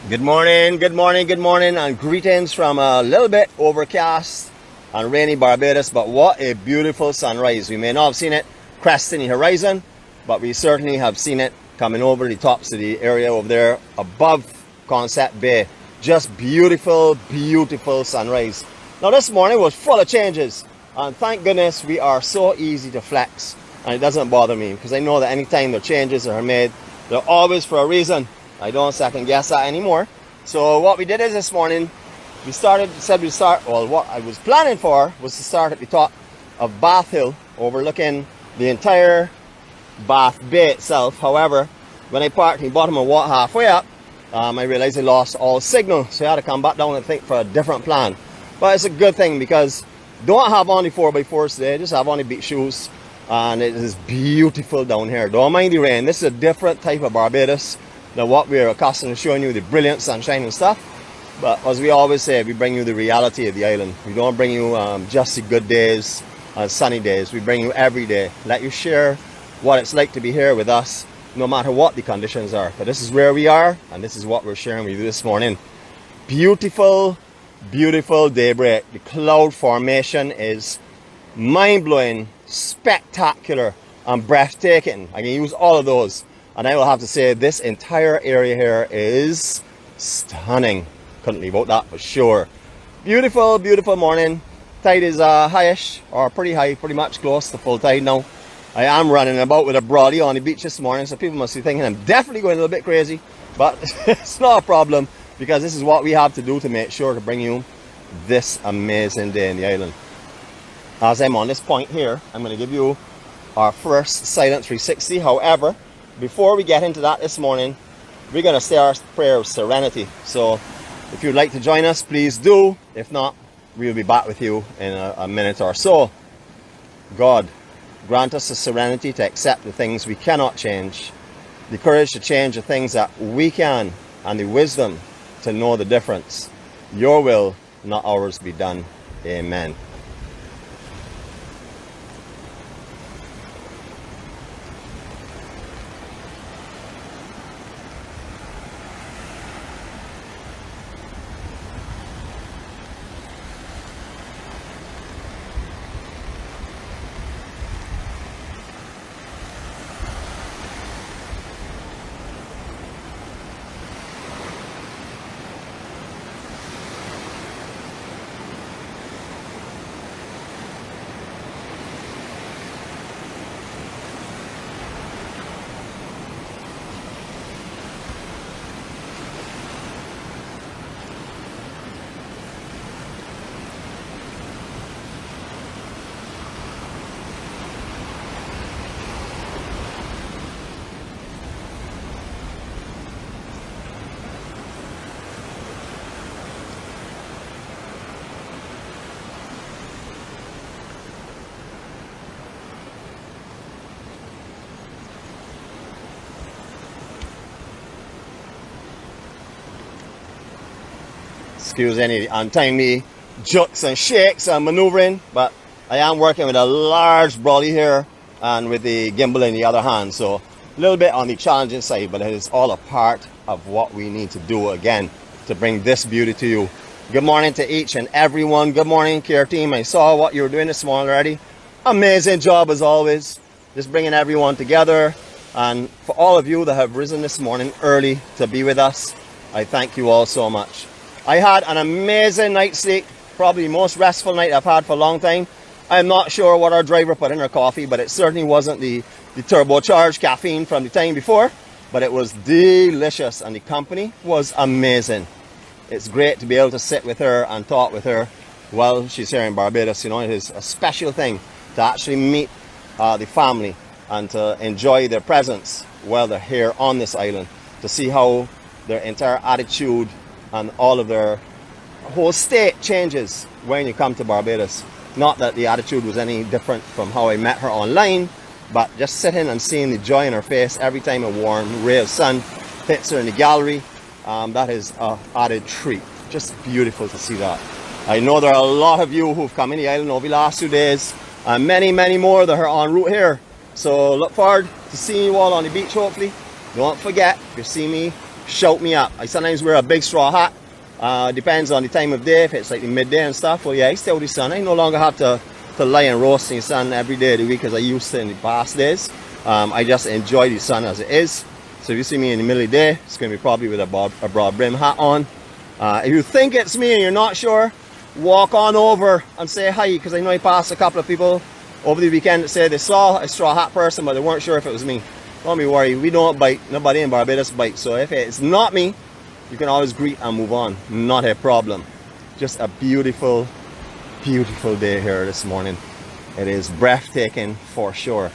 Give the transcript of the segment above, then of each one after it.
Good morning, good morning, good morning, and greetings from a little bit overcast and rainy Barbados, but what a beautiful sunrise. We may not have seen it cresting the horizon, but we certainly have seen it coming over the tops of the area over there above Concept Bay. Just beautiful, beautiful sunrise. Now this morning was full of changes, and thank goodness we are so easy to flex, and it doesn't bother me because I know that anytime there are changes are made, they're always for a reason. I don't second guess that anymore. So what we did is this morning, what I was planning for was to start at the top of Bath Hill, overlooking the entire Bath Bay itself. However, when I parked in the bottom and walked halfway up, I realized I lost all signal. So I had to come back down and think for a different plan. But it's a good thing because don't have on the 4x4s today, just have on the beach shoes. And it is beautiful down here. Don't mind the rain. This is a different type of Barbados than what we're accustomed to showing you, the brilliant sunshine and stuff. But as we always say, we bring you the reality of the island. We don't bring you just the good days and sunny days. We bring you every day. Let you share what it's like to be here with us, no matter what the conditions are. But this is where we are, and this is what we're sharing with you this morning. Beautiful, beautiful daybreak. The cloud formation is mind-blowing, spectacular, and breathtaking. I can use all of those. And I will have to say this entire area here is stunning. Couldn't leave out that for sure. Beautiful, beautiful morning. Tide is highish, or pretty high, pretty much close to full tide now. I am running about with a brolly on the beach this morning, so people must be thinking I'm definitely going a little bit crazy. But it's not a problem, because this is what we have to do to make sure to bring you this amazing day in the island. As I'm on this point here, I'm going to give you our first silent 360. However, before we get into that this morning, we're going to say our prayer of serenity. So if you'd like to join us, please do. If not, we'll be back with you in a minute or so. God, grant us the serenity to accept the things we cannot change, the courage to change the things that we can, and the wisdom to know the difference. Your will, not ours, be done. Amen. Excuse any untimely jerks and shakes and maneuvering, but I am working with a large brolly here and with the gimbal in the other hand, so a little bit on the challenging side, but it is all a part of what we need to do again to bring this beauty to you. Good morning to each and everyone. Good morning, care team. I saw what you were doing this morning already. Amazing job as always, just bringing everyone together. And for all of you that have risen this morning early to be with us, I thank you all so much. I had an amazing night's sleep, probably the most restful night I've had for a long time. I'm not sure what our driver put in her coffee, but it certainly wasn't the turbocharged caffeine from the time before, but it was delicious and the company was amazing. It's great to be able to sit with her and talk with her while she's here in Barbados. You know, it is a special thing to actually meet the family and to enjoy their presence while they're here on this island, to see how their entire attitude and all of their whole state changes when you come to Barbados. Not that the attitude was any different from how I met her online, but just sitting and seeing the joy in her face every time a warm ray of sun hits her in the gallery, that is an added treat. Just beautiful to see that. I know there are a lot of you who've come in the island over the last 2 days, and many, many more that are en route here. So look forward to seeing you all on the beach, hopefully. Don't forget, if you see me shout me up. I sometimes wear a big straw hat. Depends on the time of day. If it's like the midday and stuff, well, yeah, I stay out the sun. I no longer have to lie and roast in the sun every day of the week as I used to in the past days. I just enjoy the sun as it is. So if you see me in the middle of the day, it's going to be probably with a broad brim hat on. If you think it's me and you're not sure, walk on over and say hi, because I know I passed a couple of people over the weekend that said they saw a straw hat person, but they weren't sure if it was me. Don't be worried, we don't bite. Nobody in Barbados bites. So if it's not me, you can always greet and move on. Not a problem. Just a beautiful, beautiful day here this morning. It is breathtaking for sure.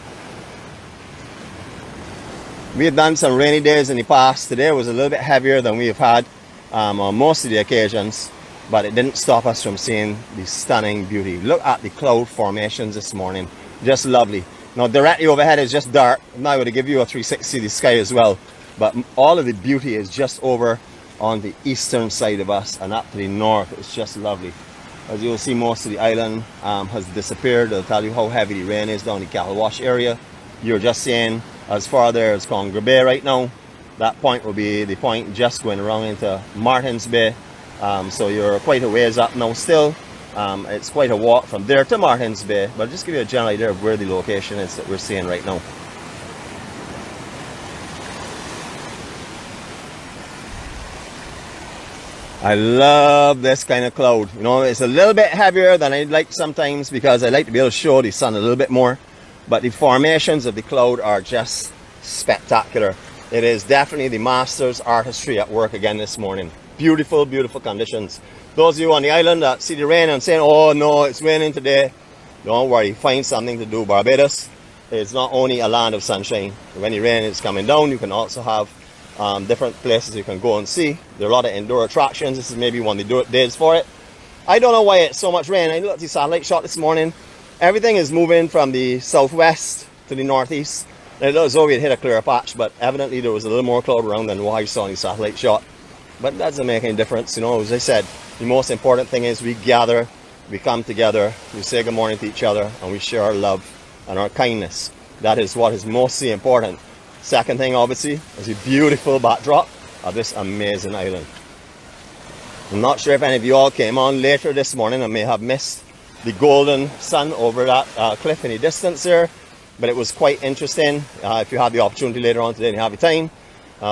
We have done some rainy days in the past. Today was a little bit heavier than we have had on most of the occasions, but it didn't stop us from seeing the stunning beauty. Look at the cloud formations this morning. Just lovely. Now directly overhead is just dark. I'm not going to give you a 360 of the sky as well, but all of the beauty is just over on the eastern side of us and up to the north. It's just lovely. As you'll see, most of the island has disappeared. I'll tell you how heavy the rain is down the Cattle area. You're just seeing as far there as Congra Bay right now. That point will be the point just going around into Martins Bay. So you're quite a ways up now still. It's quite a walk from there to Martins Bay, but I'll just give you a general idea of where the location is that we're seeing right now. I love this kind of cloud. You know, it's a little bit heavier than I'd like sometimes because I like to be able to show the sun a little bit more. But the formations of the cloud are just spectacular. It is definitely the master's artistry at work again this morning. Beautiful, beautiful conditions. Those of you on the island that see the rain and saying, oh no, it's raining today, don't worry, find something to do. Barbados is not only a land of sunshine. When the rain is coming down, you can also have different places you can go and see. There are a lot of indoor attractions. This is maybe one of the days for it. I don't know why it's so much rain. I looked at the satellite shot this morning. Everything is moving from the southwest to the northeast. And it looks as though we had hit a clear patch, but evidently there was a little more cloud around than what I saw in the satellite shot. But that doesn't make any difference. You know, as I said, the most important thing is we gather, we come together, we say good morning to each other, and we share our love and our kindness. That is what is mostly important. Second thing, obviously, is the beautiful backdrop of this amazing island. I'm not sure if any of you all came on later this morning and may have missed the golden sun over that cliff in the distance there, but it was quite interesting. If you have the opportunity later on today and you have the time,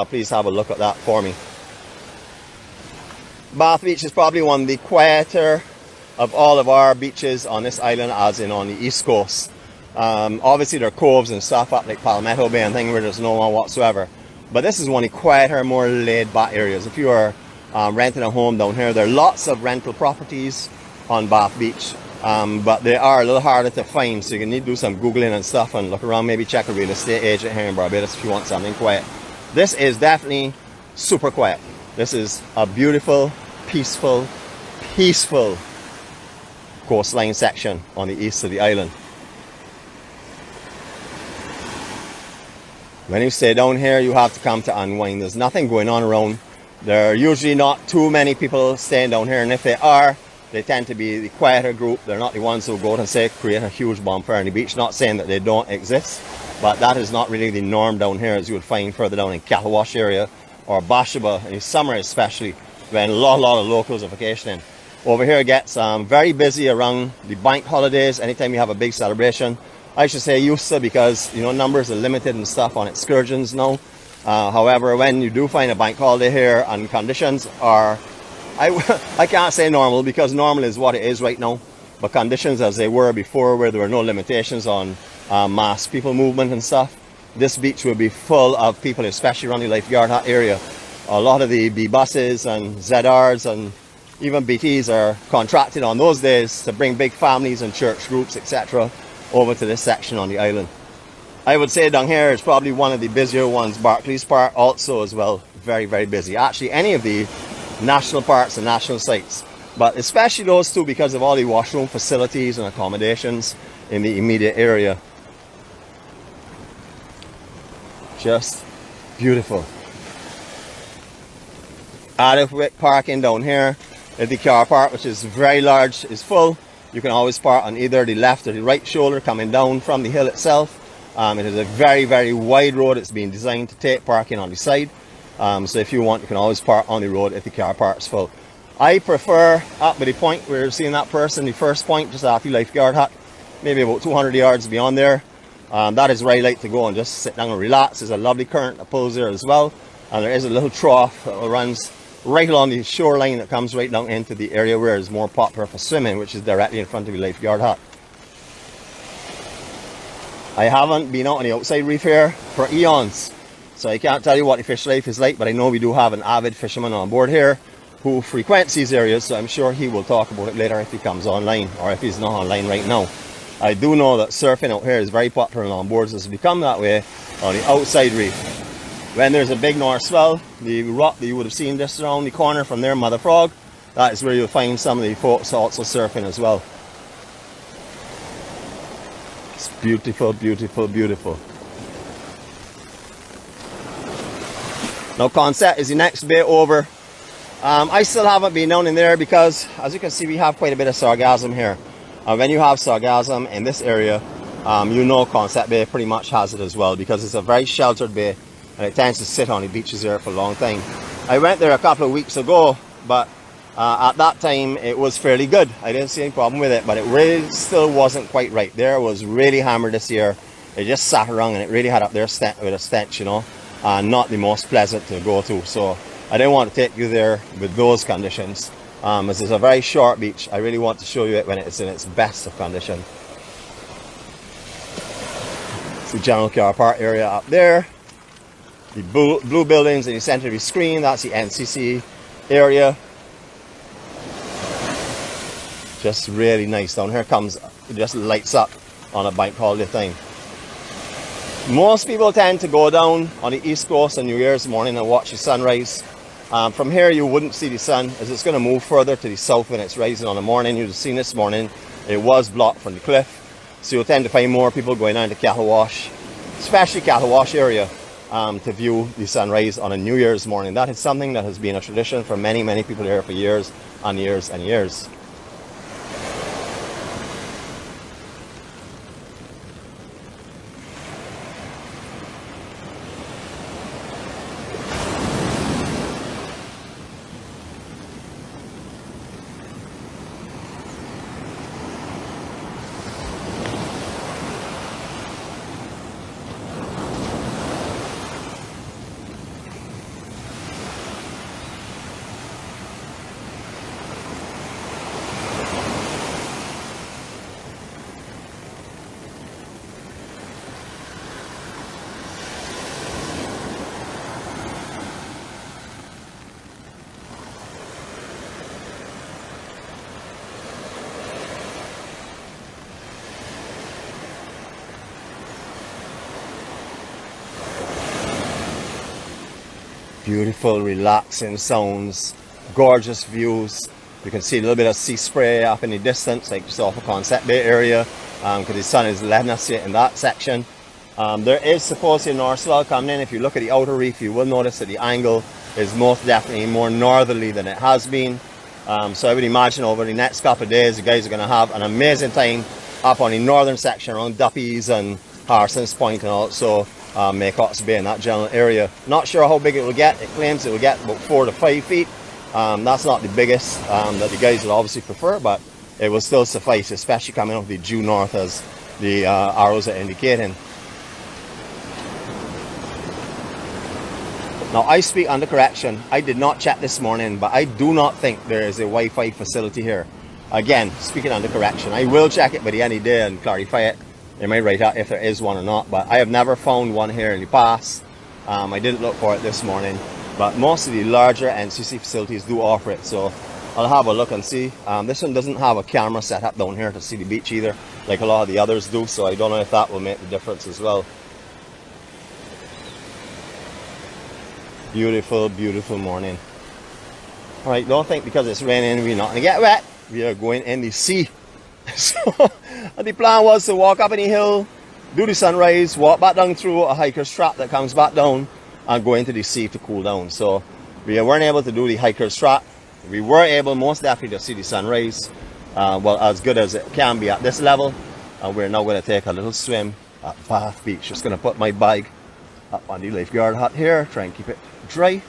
please have a look at that for me. Bath Beach is probably one of the quieter of all of our beaches on this island, as in on the east coast. Obviously there are coves and stuff up like Palmetto Bay and things where there's no one whatsoever, but this is one of the quieter, more laid back areas. If you are renting a home down here, there are lots of rental properties on Bath Beach, but they are a little harder to find, so you need to do some googling and stuff and look around, maybe check a real estate agent here in Barbados if you want something quiet. This is definitely super quiet. This is a beautiful, peaceful coastline section on the east of the island. When you stay down here, you have to come to unwind. There's nothing going on around. There are usually not too many people staying down here, and if they are, they tend to be the quieter group. They're not the ones who go out and say create a huge bonfire on the beach. Not saying that they don't exist, but that is not really the norm down here, as you would find further down in Cattle area or Bashaba in the summer, especially when a lot of locals are vacationing. Over here it gets very busy around the bank holidays. Anytime you have a big celebration, I should say used to, because you know numbers are limited and stuff on excursions now. However, when you do find a bank holiday here and conditions are, I can't say normal, because normal is what it is right now, but conditions as they were before, where there were no limitations on mass people movement and stuff, this beach will be full of people, especially around the lifeguard hut area. A lot of the B buses and ZRs and even BTs are contracted on those days to bring big families and church groups, etc., over to this section on the island. I would say down here is probably one of the busier ones. Barclays Park also as well, very busy. Actually, any of the national parks and national sites, but especially those two because of all the washroom facilities and accommodations in the immediate area. Just beautiful. Adequate parking down here. The car park, which is very large, is full. You can always park on either the left or the right shoulder coming down from the hill itself. It is a very wide road. It's been designed to take parking on the side. So if you want, you can always park on the road if the car park's full. I prefer up by the point where you're seeing that person, the first point just after the lifeguard hut, maybe about 200 yards beyond there. That is where I like to go and just sit down and relax. There's a lovely current that pulls there as well, and there is a little trough that runs right along the shoreline that comes right down into the area where it's more popular for swimming, which is directly in front of the lifeguard hut. I haven't been out on the outside reef here for eons, so I can't tell you what the fish life is like, but I know we do have an avid fisherman on board here who frequents these areas, so I'm sure he will talk about it later if he comes online, or if he's not online right now. I do know that surfing out here is very popular on boards. It's become that way on the outside reef. When there's a big north swell, the rock that you would have seen just around the corner from there, Mother Frog, that is where you'll find some of the folks also surfing as well. It's beautiful, beautiful, beautiful. Now Concept is the next bay over. I still haven't been down in there because, as you can see, we have quite a bit of sargassum here. When you have sargassum in this area, you know Concept Bay pretty much has it as well, because it's a very sheltered bay and it tends to sit on the beaches there for a long time. I went there a couple of weeks ago, but at that time it was fairly good. I didn't see any problem with it, but it really still wasn't quite right. There was really hammered this year. It just sat around and it really had up there with a stench, you know, and not the most pleasant to go to. So I didn't want to take you there with those conditions. As it's a very short beach, I really want to show you it when it's in its best of condition. It's the general car park area up there. The blue buildings in the center of the screen, that's the NCC area. Just really nice down here. It just lights up on a bank holiday thing. Most people tend to go down on the east coast on New Year's morning and watch the sunrise. From here you wouldn't see the sun, as it's going to move further to the south when it's rising on the morning. You've seen this morning it was blocked from the cliff, so you'll tend to find more people going down to Cattlewash, especially Cattlewash area, to view the sunrise on a New Year's morning. That is something that has been a tradition for many people here for years and years and years. Beautiful, relaxing sounds, gorgeous views. You can see a little bit of sea spray up in the distance, like just off the Concept Bay area, because the sun is letting us see it in that section. There is supposed to be a north swell coming in. If you look at the outer reef, you will notice that the angle is most definitely more northerly than it has been. So I would imagine over the next couple of days, the guys are going to have an amazing time up on the northern section around Duffy's and Harson's Point, and also Maycock's Bay in that general area. Not sure how big it will get. It claims it will get about 4 to 5 feet. That's not the biggest that the guys will obviously prefer, but it will still suffice, especially coming off the due north as the arrows are indicating. Now I speak under correction. I did not check this morning, but I do not think there is a Wi-Fi facility here. Again, speaking under correction. I will check it by the end of the day and clarify it. They might write out if there is one or not, but I have never found one here in the past. I didn't look for it this morning, but most of the larger NCC facilities do offer it, so I'll have a look and see. This one doesn't have a camera set up down here to see the beach either, like a lot of the others do, so I don't know if that will make the difference as well. Beautiful, beautiful morning. Alright, don't think because it's raining we're not going to get wet. We are going in the sea. So the plan was to walk up any hill, do the sunrise, walk back down through a hiker's track that comes back down, and go into the sea to cool down. So we weren't able to do the hiker's track. We were able most definitely to see the sunrise, well, as good as it can be at this level. And we're now going to take a little swim at Bath Beach. Just going to put my bag Up on the lifeguard hut here, try and keep it dry.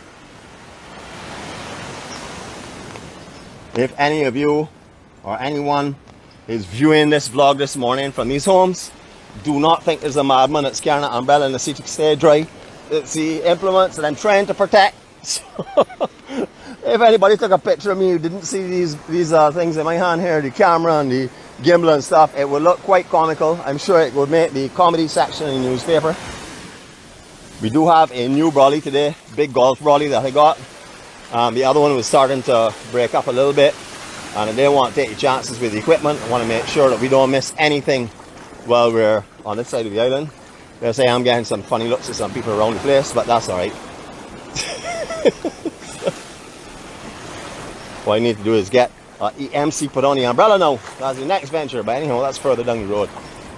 If any of you or anyone is viewing this vlog this morning from these homes, do not think there's a madman that's carrying an umbrella in the seat to stay dry. It's the implements that I'm trying to protect. So, if anybody took a picture of me who didn't see these things in my hand here, the camera and the gimbal and stuff, it would look quite comical. I'm sure it would make the comedy section in the newspaper. We do have a new brolly today, big golf brolly that I got. The other one was starting to break up a little bit, and I didn't want to take chances with the equipment. I want to make sure that we don't miss anything while we're on this side of the island. They say I'm getting some funny looks at some people around the place, but that's alright. What I need to do is get EMC put on the umbrella now. That's the next venture, but anyhow, that's further down the road.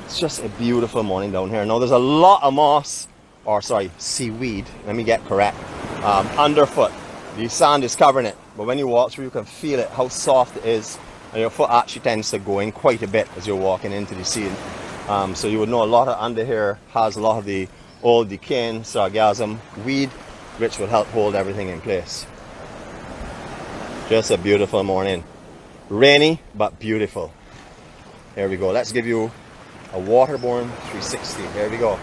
It's just a beautiful morning down here. Now there's a lot of moss, or sorry, seaweed, let me get correct, underfoot. The sand is covering it, but when you walk through you can feel it, how soft it is, and your foot actually tends to go in quite a bit as you're walking into the sea. So you would know a lot of under here has a lot of the old decaying sargassum weed, which will help hold everything in place. Just a beautiful morning. Rainy, but beautiful. Here we go. Let's give you a waterborne 360. Here we go.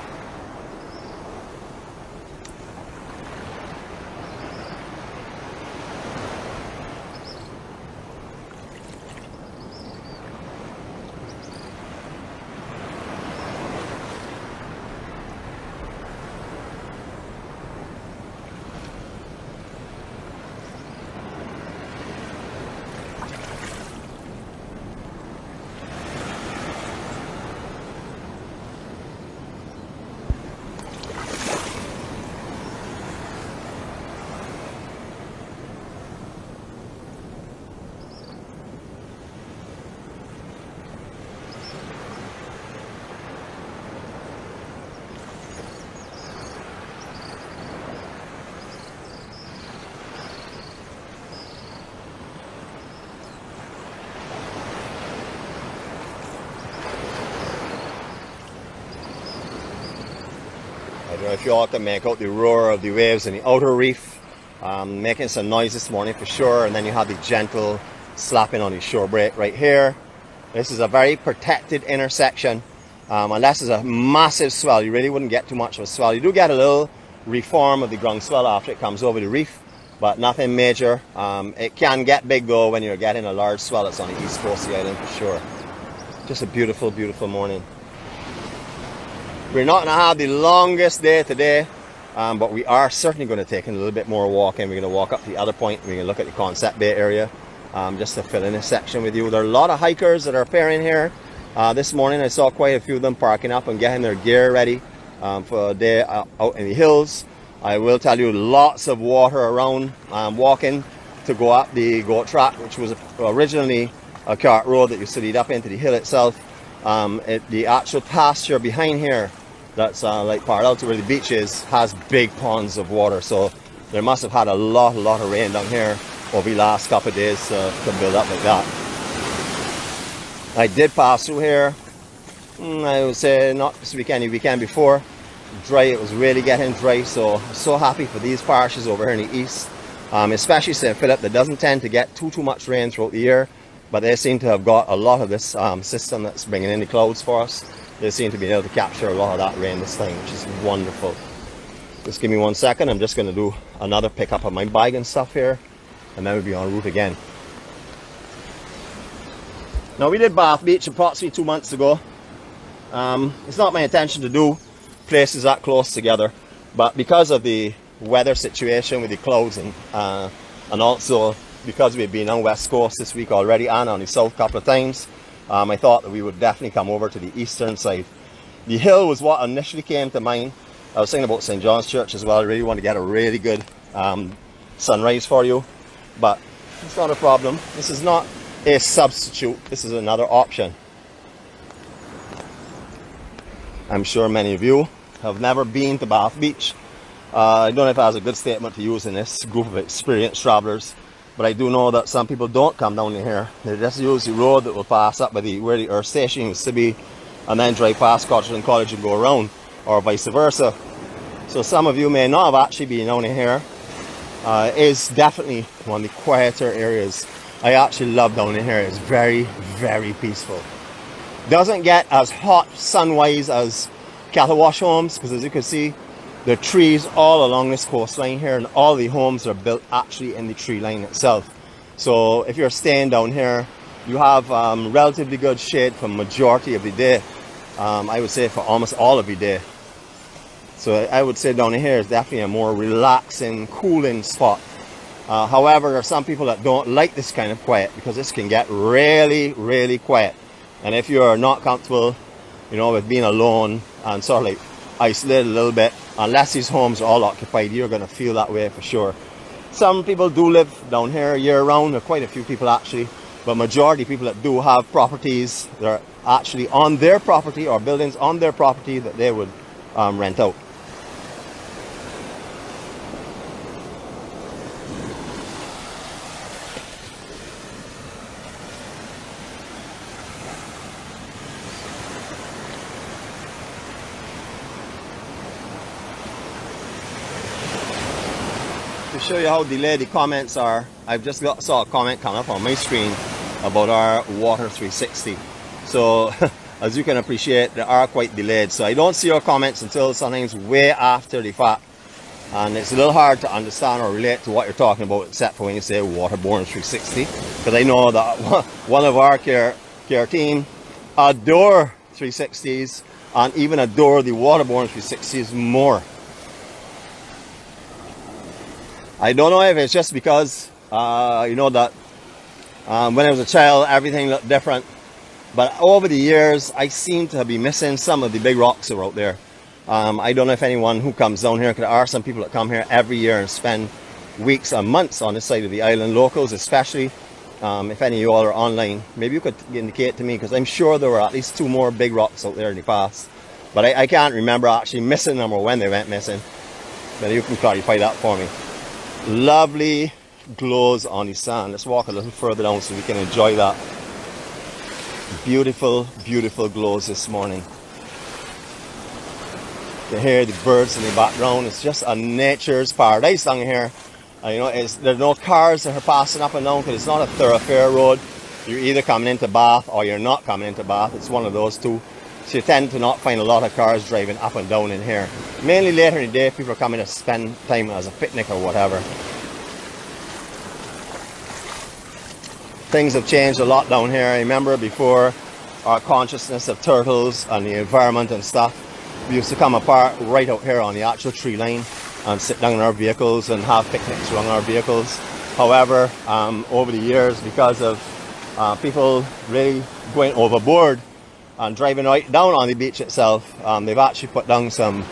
I don't know if you all can make out the roar of the waves in the outer reef, making some noise this morning for sure, and then you have the gentle slapping on the shore break right here. This is a very protected intersection, unless there's a massive swell. You really wouldn't get too much of a swell. You do get a little reform of the ground swell after it comes over the reef, but nothing major. It can get big though when you're getting a large swell that's on the east coast of the island for sure. Just a beautiful, beautiful morning. We're not going to have the longest day today, but we are certainly going to take a little bit more walking. We're going to walk up to the other point. We're going to look at the Concept Bay area, just to fill in this section with you. There are a lot of hikers that are appearing here. This morning I saw quite a few of them parking up and getting their gear ready for a day out in the hills. I will tell you, lots of water around, walking to go up the goat track, which was originally a cart road that used to lead up into the hill itself. The actual pasture behind here, that's like parallel to where the beach is, has big ponds of water, so there must have had a lot of rain down here over the last couple of days to build up like that. I did pass through here, I would say not this weekend, the weekend before. Dry, it was really getting dry, so I'm so happy for these parishes over here in the east, especially St. Philip, that doesn't tend to get too much rain throughout the year, but they seem to have got a lot of this system that's bringing in the clouds for us. They seem to be able to capture a lot of that rain this time, which is wonderful. Just give me 1 second. I'm just going to do another pickup of my bag and stuff here, and then we'll be en route again. Now, we did Bath Beach approximately 2 months ago. It's not my intention to do places that close together, but because of the weather situation with the clouds and also because we've been on West Coast this week already and on the south a couple of times, I thought that we would definitely come over to the eastern side. The hill was what initially came to mind. I was thinking about St. John's Church as well. I really want to get a really good sunrise for you, but it's not a problem. This is not a substitute. This is another option. I'm sure many of you have never been to Bath Beach. I don't know if that's a good statement to use in this group of experienced travelers, but I do know that some people don't come down here. They just use the road that will pass up by where the Earth Station used to be, and then drive past Cotterton College and go around, or vice versa. So some of you may not have actually been down in here. It is definitely one of the quieter areas. I actually love down in here. It's very, very peaceful. Doesn't get as hot sun-wise as Cattle Wash homes, because as you can see, the trees all along this coastline here, and all the homes are built actually in the tree line itself. So if you're staying down here, you have relatively good shade for majority of the day. I would say for almost all of the day. So I would say down here is definitely a more relaxing, cooling spot. However, there are some people that don't like this kind of quiet, because this can get really, really quiet. And if you're not comfortable, you know, with being alone and sort of like isolated a little bit, unless these homes are all occupied, you're going to feel that way for sure. Some people do live down here year round. There are quite a few people actually, but majority of people that do have properties, they're actually on their property or buildings on their property that they would rent out. To show you how delayed the comments are, I've just saw a comment come up on my screen about our water 360. So as you can appreciate, they are quite delayed, so I don't see your comments until sometimes way after the fact, and it's a little hard to understand or relate to what you're talking about, except for when you say waterborne 360, because I know that one of our care team adore 360s and even adore the waterborne 360s more. I don't know if it's just because, you know, that when I was a child, everything looked different. But over the years, I seem to be missing some of the big rocks that are out there. I don't know if anyone who comes down here, because there are some people that come here every year and spend weeks and months on this side of the island, locals especially. If any of you all are online, maybe you could indicate to me, because I'm sure there were at least 2 more big rocks out there in the past. But I can't remember actually missing them or when they went missing. But you can clarify that for me. Lovely glows on the sand. Let's walk a little further down so we can enjoy that. Beautiful, beautiful glows this morning. You hear the birds in the background. It's just a nature's paradise down here. You know, there's no cars that are passing up and down, because it's not a thoroughfare road. You're either coming into Bath or you're not coming into Bath. It's one of those two. So you tend to not find a lot of cars driving up and down in here. Mainly later in the day, people are coming to spend time as a picnic or whatever. Things have changed a lot down here. I remember before, our consciousness of turtles and the environment and stuff, we used to come apart right out here on the actual tree line and sit down in our vehicles and have picnics around our vehicles. However, over the years, because of people really going overboard and driving right down on the beach itself, they've actually put down some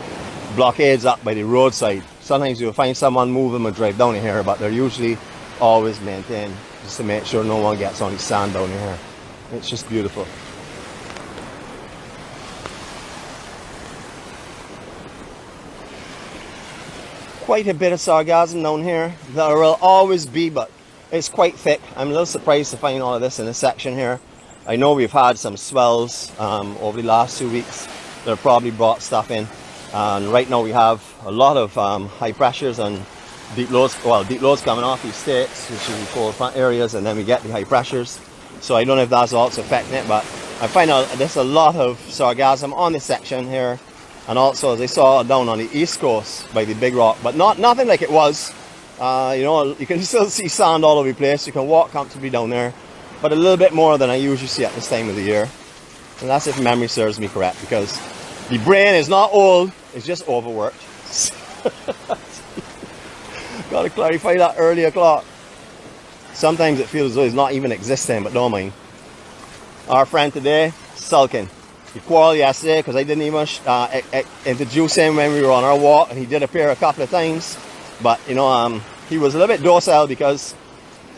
blockades up by the roadside. Sometimes you'll find someone move them and drive down in here, but they're usually always maintained, just to make sure no one gets on the sand down in here. It's just beautiful. Quite a bit of sargassum down here. There will always be, but it's quite thick. I'm a little surprised to find all of this in this section here. I know we've had some swells over the last 2 weeks that have probably brought stuff in. And right now we have a lot of high pressures and deep loads. Well, deep loads coming off these states, which is the cold front areas, and then we get the high pressures. So I don't know if that's also affecting it, but I find out there's a lot of sargassum on this section here. And also, as I saw down on the east coast by the big rock, but nothing like it was. You know, you can still see sand all over the place. You can walk comfortably down there, but a little bit more than I usually see at this time of the year. And that's if memory serves me correct, because the brain is not old, it's just overworked. Got to clarify that early o'clock. Sometimes it feels as though it's not even existing, but don't mind. Our friend today, sulking. He quarreled yesterday because I didn't even introduce him when we were on our walk, and he did appear a couple of times. But, you know, he was a little bit docile because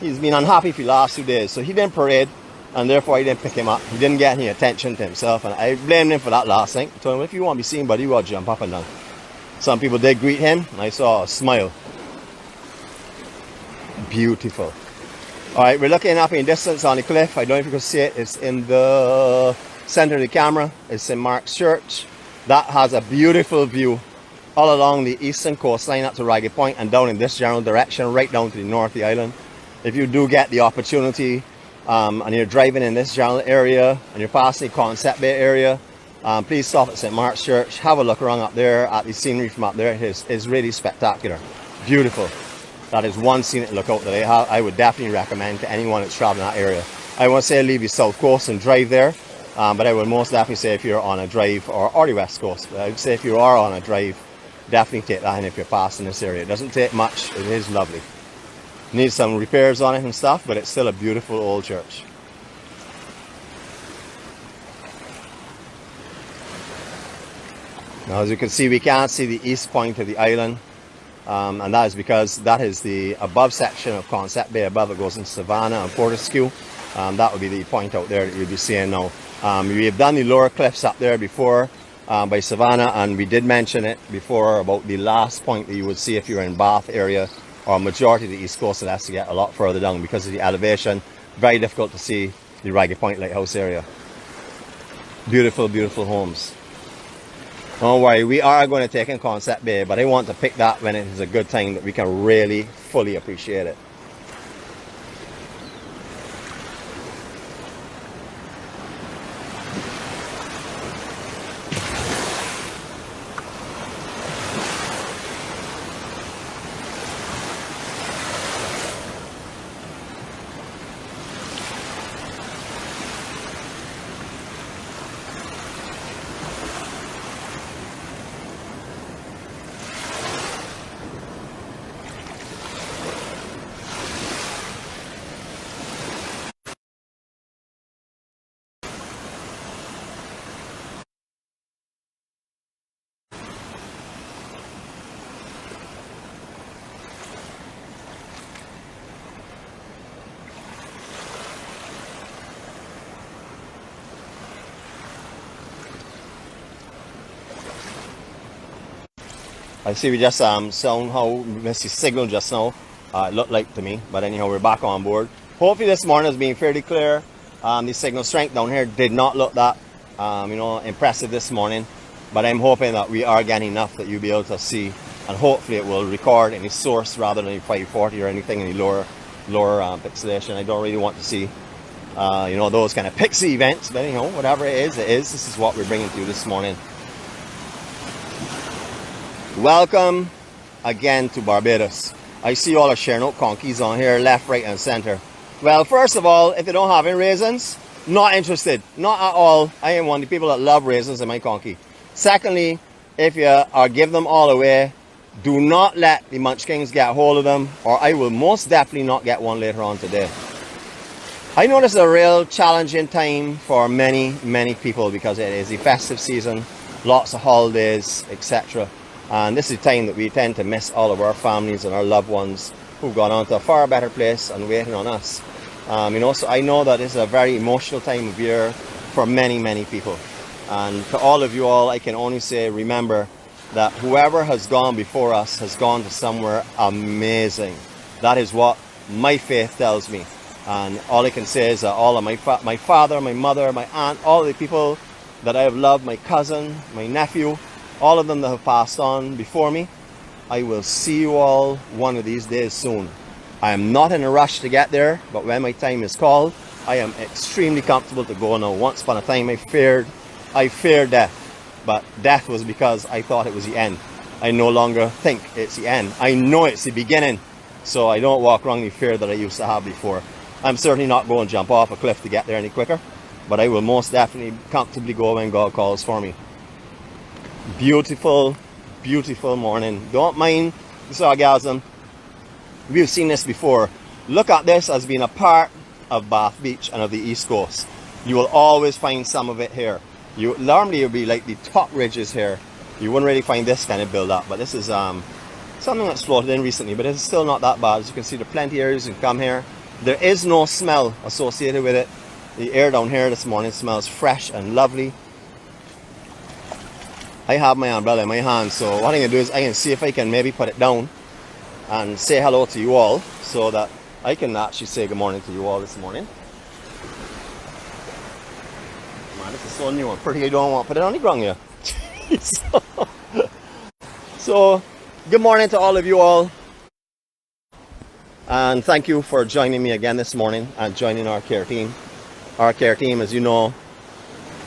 he's been unhappy for the last 2 days. So he didn't parade, and therefore I didn't pick him up. He didn't get any attention to himself, and I blamed him for that last night. I told him, if you want to be seen, buddy, you got to jump up and down. Some people did greet him, and I saw a smile. Beautiful. All right, we're looking up in distance on the cliff. I don't know if you can see it. It's in the center of the camera. It's in Mark's church. That has a beautiful view all along the eastern coastline up to Ragged Point and down in this general direction, right down to the north of the island. If you do get the opportunity and you're driving in this general area and you're passing the Concept Bay area, please stop at St. Mark's Church, have a look around up there at the scenery from up there. It is really spectacular, beautiful. That is one scenic lookout that I would definitely recommend to anyone that's traveling that area. I won't say leave the south coast and drive there, but I would most definitely say if you're on a drive, or the west coast, but I would say if you are on a drive, definitely take that in if you're passing this area. It doesn't take much, it is lovely. Needs some repairs on it and stuff, but it's still a beautiful old church. Now, as you can see, we can't see the east point of the island, and that is because that is the above section of Concept Bay. Above it goes into Savannah and Fortescue. That would be the point out there that you'll be seeing now. We have done the lower cliffs up there before by Savannah, and we did mention it before about the last point that you would see if you're in Bath area or majority of the east coast. It has to get a lot further down because of the elevation. Very difficult to see the Ragged Point Lighthouse area. Beautiful, beautiful homes. Don't worry, we are going to take in Concept Bay, but I want to pick that when it is a good time that we can really fully appreciate it. I see we just somehow missed the signal just now. It looked like to me, but anyhow, we're back on board. Hopefully this morning has been fairly clear. The signal strength down here did not look that impressive this morning, but I'm hoping that we are getting enough that you'll be able to see, and hopefully it will record any source rather than 540 or anything in the lower pixelation. I don't really want to see those kind of pixie events, but anyhow, whatever it is, this is what we're bringing to you this morning. Welcome again to Barbados. I see all the Chernook conkeys on here, left, right and center. Well, first of all, if you don't have any raisins, not interested, not at all. I am one of the people that love raisins in my conky. Secondly, if you are giving them all away, do not let the munchkins get hold of them, or I will most definitely not get one later on today. I know this is a real challenging time for many, many people because it is the festive season, lots of holidays, etc. And this is the time that we tend to miss all of our families and our loved ones who've gone on to a far better place and waiting on us. So I know that it's a very emotional time of year for many, many people. And to all of you all, I can only say, remember that whoever has gone before us has gone to somewhere amazing. That is what my faith tells me. And all I can say is that all of my father, my mother, my aunt, all the people that I have loved, my cousin, my nephew, all of them that have passed on before me, I will see you all one of these days soon. I am not in a rush to get there, but when my time is called, I am extremely comfortable to go now. Once upon a time I feared death, but death was because I thought it was the end. I no longer think it's the end. I know it's the beginning, so I don't walk around the fear that I used to have before. I'm certainly not going to jump off a cliff to get there any quicker, but I will most definitely comfortably go when God calls for me. Beautiful, beautiful morning. Don't mind the sargassum. We've seen this before. Look at this as being a part of Bath Beach and of the East Coast. You will always find some of it here. Normally it would be like the top ridges here. You wouldn't really find this kind of build up, but this is something that's floated in recently, but it's still not that bad. As you can see, there are plenty of areas you can come here. There is no smell associated with it. The air down here this morning smells fresh and lovely. I have my umbrella in my hand, so what I'm going to do is I can see if I can maybe put it down and say hello to you all so that I can actually say good morning to you all this morning. So new and pretty. I don't want to put it on the ground here. So So, good morning to all of you all. And thank you for joining me again this morning and joining our care team. Our care team, as you know,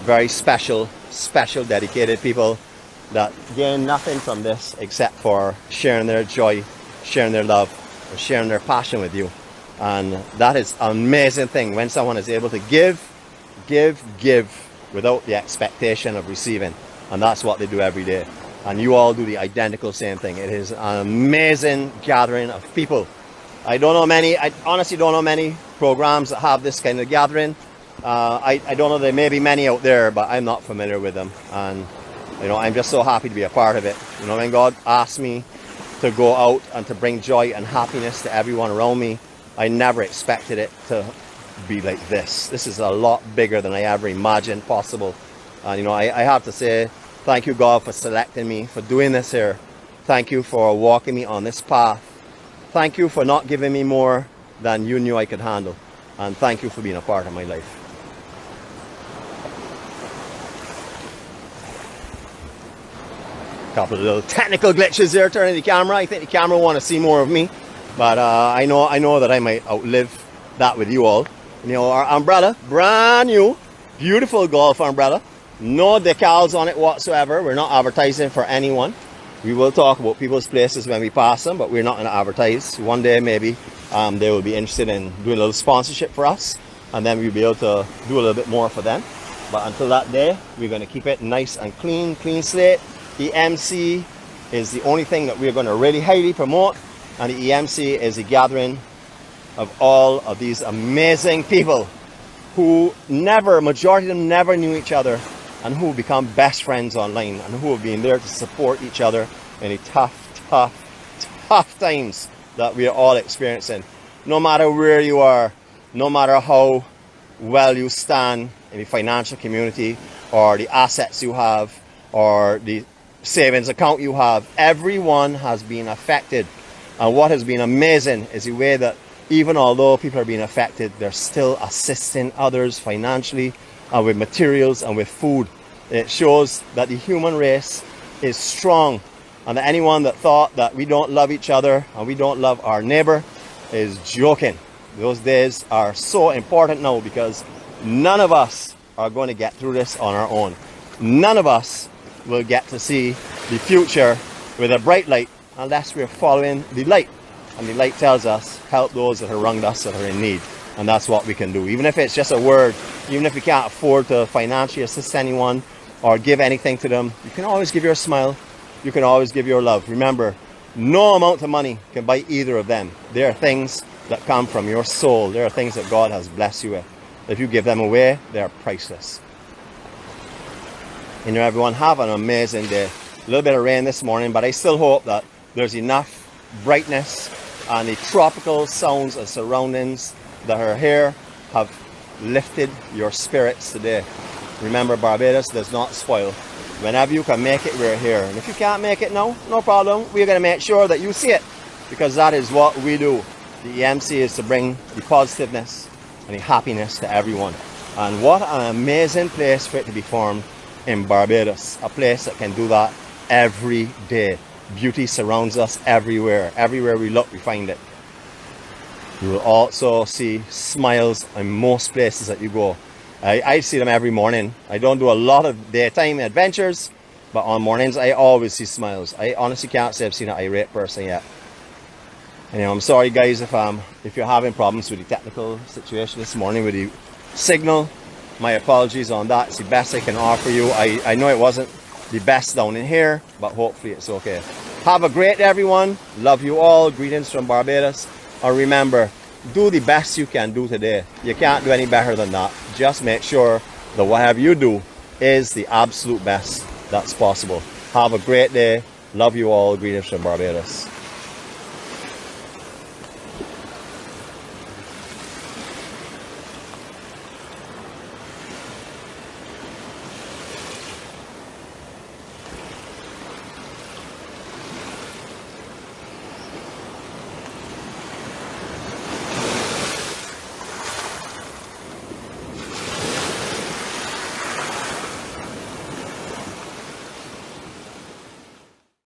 very special, dedicated people that gain nothing from this except for sharing their joy, sharing their love, or sharing their passion with you. And that is an amazing thing when someone is able to give without the expectation of receiving. And that's what they do every day. And you all do the identical same thing. It is an amazing gathering of people. I honestly don't know many programs that have this kind of gathering. I don't know, there may be many out there, but I'm not familiar with them. And I'm just so happy to be a part of it. When God asked me to go out and to bring joy and happiness to everyone around me, I never expected it to be like this. This is a lot bigger than I ever imagined possible. And I have to say, thank you, God, for selecting me, for doing this here. Thank you for walking me on this path. Thank you for not giving me more than you knew I could handle. And thank you for being a part of my life. Couple of little technical glitches there turning the camera. I think the camera want to see more of me. But I know that I might outlive that with you all. Our umbrella, brand new, beautiful golf umbrella. No decals on it whatsoever. We're not advertising for anyone. We will talk about people's places when we pass them, but we're not going to advertise. One day maybe they will be interested in doing a little sponsorship for us, and then we'll be able to do a little bit more for them. But until that day, we're going to keep it nice and clean slate. EMC is the only thing that we're going to really highly promote, and the EMC is the gathering of all of these amazing people who majority of them never knew each other, and who become best friends online, and who have been there to support each other in the tough times that we are all experiencing. No matter where you are, no matter how well you stand in the financial community, or the assets you have, or the savings account you have, everyone has been affected. And what has been amazing is the way that even although people are being affected, they're still assisting others financially, and with materials and with food. It shows that the human race is strong, and that anyone that thought that we don't love each other and we don't love our neighbor is joking. Those days are so important now, because none of us are going to get through this on our own. None of us will get to see the future with a bright light unless we're following the light. And the light tells us, help those that are around us that are in need. And that's what we can do. Even if it's just a word, even if we can't afford to financially assist anyone or give anything to them, you can always give your smile. You can always give your love. Remember, no amount of money can buy either of them. They are things that come from your soul. They are things that God has blessed you with. If you give them away, they are priceless. Everyone, have an amazing day. A little bit of rain this morning, but I still hope that there's enough brightness and the tropical sounds and surroundings that are here have lifted your spirits today. Remember, Barbados does not spoil. Whenever you can make it, we're here. And if you can't make it now, no problem. We're going to make sure that you see it, because that is what we do. The EMC is to bring the positiveness and the happiness to everyone. And what an amazing place for it to be formed in Barbados. A place that can do that every day. Beauty surrounds us everywhere. Everywhere we look, we find it. You will also see smiles in most places that you go. I see them every morning. I don't do a lot of daytime adventures, but on mornings I always see smiles. I honestly can't say I've seen an irate person yet. I'm sorry guys if you're having problems with the technical situation this morning with the signal. My apologies on that. It's the best I can offer you. I know it wasn't the best down in here, but hopefully it's okay. Have a great day, everyone. Love you all. Greetings from Barbados. And remember, do the best you can do today. You can't do any better than that. Just make sure that whatever you do is the absolute best that's possible. Have a great day. Love you all. Greetings from Barbados.